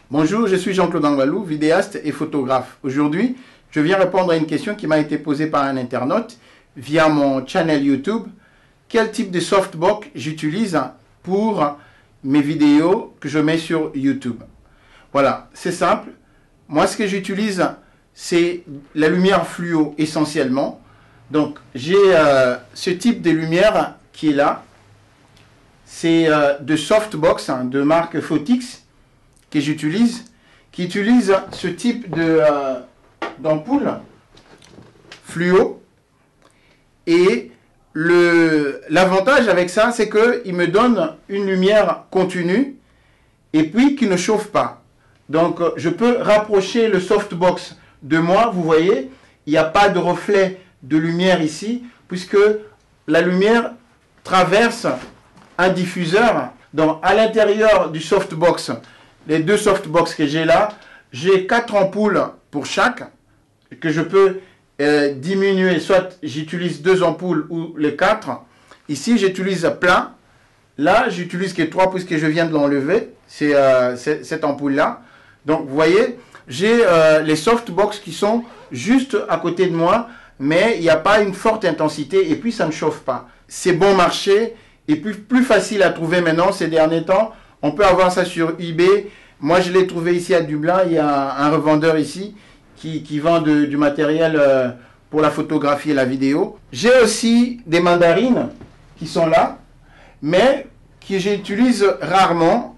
Bonjour, je suis Jean-Claude Angbalou, vidéaste et photographe. Aujourd'hui, je viens répondre à une question qui m'a été posée par un internaute via mon channel YouTube. Quel type de softbox j'utilise pour mes vidéos que je mets sur YouTube? Voilà, c'est simple. Moi, ce que j'utilise, c'est la lumière fluo essentiellement. Donc, j'ai ce type de lumière qui est là. C'est de softbox de marque Photix que j'utilise, qui utilise ce type d'ampoule fluo. Et l'avantage avec ça, c'est qu'il me donne une lumière continue et puis qui ne chauffe pas. Donc, je peux rapprocher le softbox de moi. Vous voyez, il n'y a pas de reflet de lumière ici, puisque la lumière traverse un diffuseur. Donc, à l'intérieur du softbox, les deux softbox que j'ai là, j'ai 4 ampoules pour chaque, que je peux diminuer. Soit j'utilise 2 ampoules ou les 4. Ici, j'utilise plein. Là, j'utilise que 3 puisque je viens de l'enlever. C'est cette ampoule-là. Donc, vous voyez, j'ai les softbox qui sont juste à côté de moi, mais il n'y a pas une forte intensité et puis ça ne chauffe pas. C'est bon marché et plus facile à trouver maintenant ces derniers temps. On peut avoir ça sur eBay. Moi, je l'ai trouvé ici à Dublin. Il y a un revendeur ici qui vend du matériel pour la photographie et la vidéo. J'ai aussi des mandarines qui sont là, mais que j'utilise rarement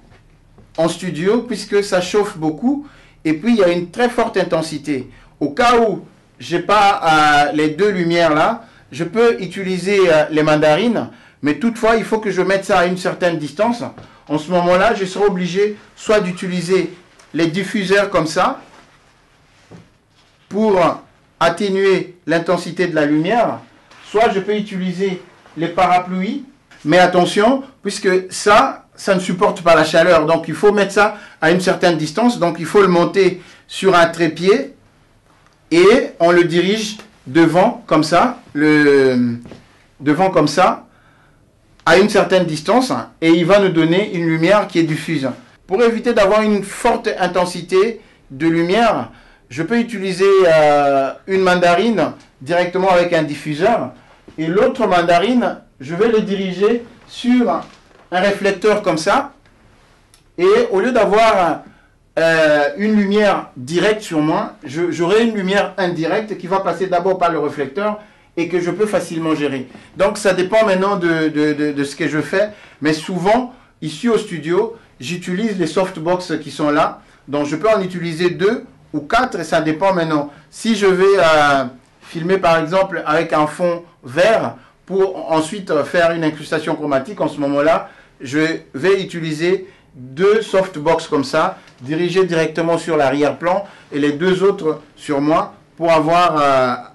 en studio puisque ça chauffe beaucoup et puis il y a une très forte intensité. Au cas où je n'ai pas les deux lumières là, je peux utiliser les mandarines, mais toutefois il faut que je mette ça à une certaine distance. En ce moment-là, je serai obligé soit d'utiliser les diffuseurs comme ça pour atténuer l'intensité de la lumière, soit je peux utiliser les parapluies. Mais attention, puisque ça ne supporte pas la chaleur. Donc, il faut mettre ça à une certaine distance. Donc, il faut le monter sur un trépied et on le dirige devant, comme ça, devant comme ça, à une certaine distance, et il va nous donner une lumière qui est diffuse. Pour éviter d'avoir une forte intensité de lumière, je peux utiliser une mandarine directement avec un diffuseur, et l'autre mandarine, je vais le diriger sur un réflecteur comme ça, et au lieu d'avoir une lumière directe sur moi, j'aurai une lumière indirecte qui va passer d'abord par le réflecteur et que je peux facilement gérer. Donc ça dépend maintenant de ce que je fais, mais souvent, ici au studio, j'utilise les softbox qui sont là, donc je peux en utiliser 2 ou 4, et ça dépend maintenant. Si je vais filmer par exemple avec un fond vert, pour ensuite faire une incrustation chromatique, en ce moment-là, je vais utiliser 2 softbox comme ça, dirigés directement sur l'arrière-plan, et les 2 autres sur moi, pour avoir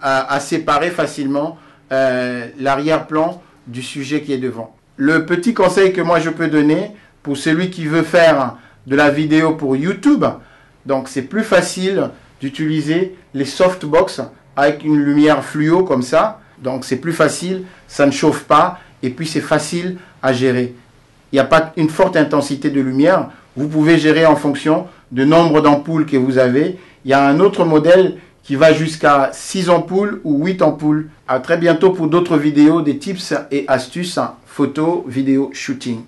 à séparer facilement l'arrière-plan du sujet qui est devant. Le petit conseil que moi je peux donner pour celui qui veut faire de la vidéo pour YouTube, donc c'est plus facile d'utiliser les softbox avec une lumière fluo comme ça. Donc c'est plus facile, ça ne chauffe pas et puis c'est facile à gérer. Il n'y a pas une forte intensité de lumière. Vous pouvez gérer en fonction du nombre d'ampoules que vous avez. Il y a un autre modèle qui va jusqu'à 6 ampoules ou 8 ampoules. À très bientôt pour d'autres vidéos, des tips et astuces, photo, vidéo, shooting.